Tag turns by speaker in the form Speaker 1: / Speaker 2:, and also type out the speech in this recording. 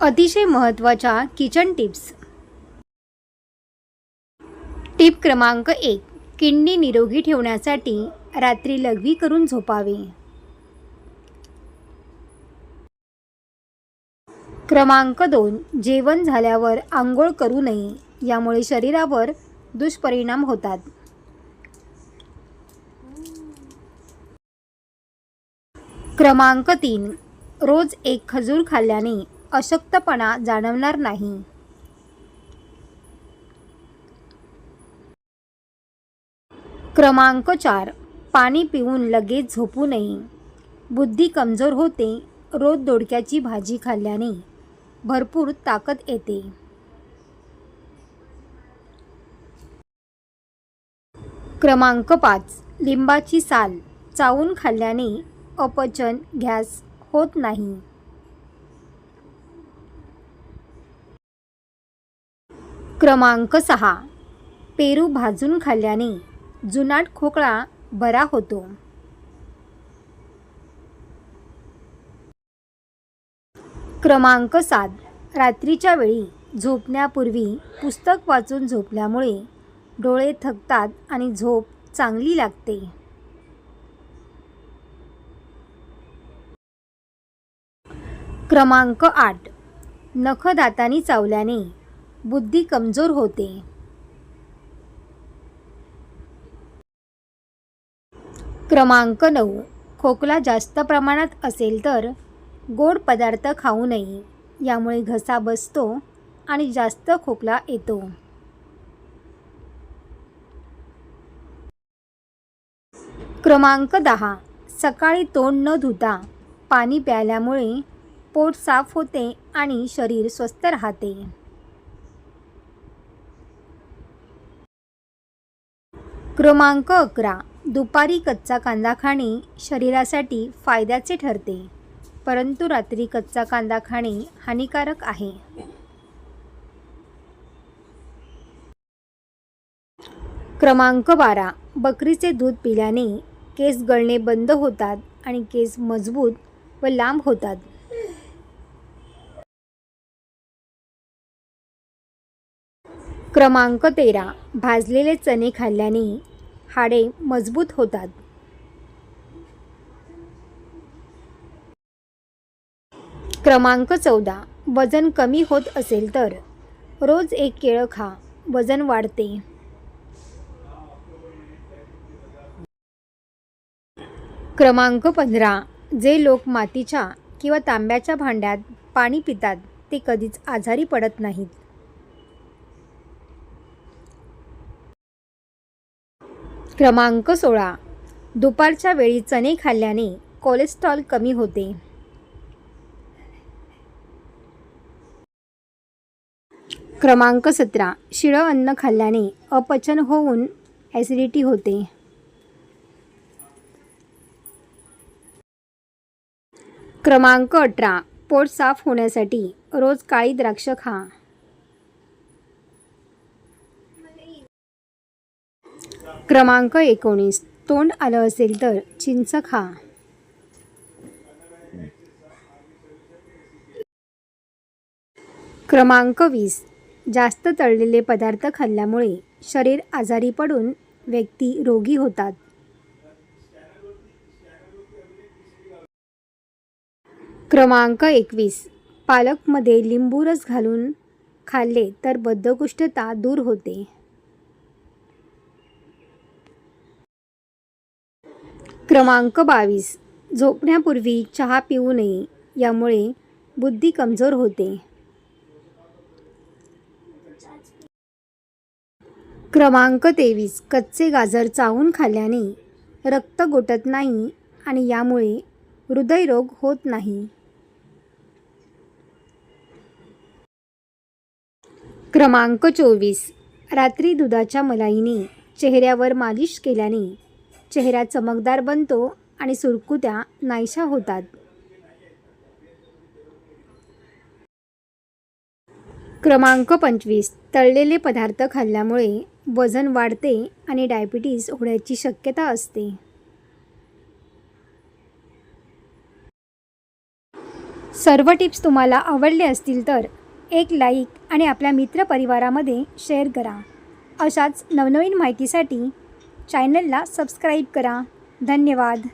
Speaker 1: अतिशय महत्त्वाच्या kitchen tips. Tip क्रमांक 1. किडनी निरोगी ठेवण्यासाठी रात्री लघवी करून झोपावे. क्रमांक 2. जेवण झाल्यावर आंघोळ करू नये, यामुळे शरीरावर दुष्परिणाम होतात. क्रमांक 3. रोज एक खजूर खाल्ल्याने अशक्तपणा जाणवणार नाही. क्रमांक 4. पाणी पिऊन लगेच झोपू नये, बुद्धी कमजोर होते. रोज दोडक्याची भाजी खाल्ल्याने भरपूर ताकद येते. क्रमांक 5. लिंबाची साल चावून खाल्ल्याने अपचन, गॅस होत नाही. क्रमांक 6. पेरू भाजून खाल्ल्याने जुनाट खोकला बरा होतो. क्रमांक 7. रात्रीच्या वेळी झोपण्यापूर्वी पुस्तक वाचून झोपल्यामुळे डोळे थकतात आणि झोप चांगली लागते. क्रमांक 8. नख दातांनी चावल्याने बुद्धी कमजोर होते. क्रमांक 9. खोकला जास्त प्रमाणात असेल तर गोड पदार्थ खाऊ नये, यामुळे घसा बसतो आणि जास्त खोकला येतो. क्रमांक 10. सकाळी तोंड न धुता पाणी प्यायल्यामुळे पोट साफ होते आणि शरीर स्वस्थ राहते. क्रमांक 11. दुपारी कच्चा कांदा खाणे शरीरासाठी फायद्याचे ठरते, परंतु रात्री कच्चा कांदा खाणे हानिकारक आहे. क्रमांक 12. बकरीचे दूध पिल्याने केस गळणे बंद होतात आणि केस मजबूत व लांब होतात. क्रमांक 13. भाजलेले चणे खाल्ल्याने हाडे मजबूत होतात. क्रमांक 14. वजन कमी होत असेल तर रोज एक केळं खा, वजन वाढते. क्रमांक 15. जे लोक मातीच्या किंवा तांब्याच्या भांड्यात पाणी पितात ते कधीच आजारी पडत नाहीत. क्रमांक 16. दुपारच्या वेळी चणे खाल्ल्याने कोलेस्ट्रॉल कमी होते. क्रमांक 17. शिळं अन्न खाल्ल्याने अपचन होऊन ॲसिडिटी होते. क्रमांक 18. पोट साफ होण्यासाठी रोज काळी द्राक्ष खा. क्रमांक 19. तोंड आलं असेल तर चिंच खा. क्रमांक 20. जास्त तळलेले पदार्थ खाल्ल्यामुळे शरीर आजारी पडून व्यक्ती रोगी होतात. क्रमांक 21. पालकमध्ये लिंबू रस घालून खाल्ले तर बद्धकोष्ठता दूर होते. क्रमांक 22. झोपण्यापूर्वी चहा पिऊ नये, यामुळे बुद्धी कमजोर होते. क्रमांक 23. कच्चे गाजर चावून खाल्ल्याने रक्त गोठत नाही आणि यामुळे हृदयरोग होत नाही. क्रमांक 24. रात्री दुधाच्या मलाईने चेहऱ्यावर मालिश केल्याने चेहरा चमकदार बनतो आणि सुरकुत्या नाहीशा होतात. क्रमांक 25. तळलेले पदार्थ खाल्ल्यामुळे वजन वाढते आणि डायबिटीज होण्याची शक्यता असते. सर्व टिप्स तुम्हाला आवडले असतील तर एक लाईक आणि आपल्या मित्रपरिवारामध्ये शेअर करा. अशाच नवनवीन माहितीसाठी चॅनलला सबस्क्राईब करा. धन्यवाद.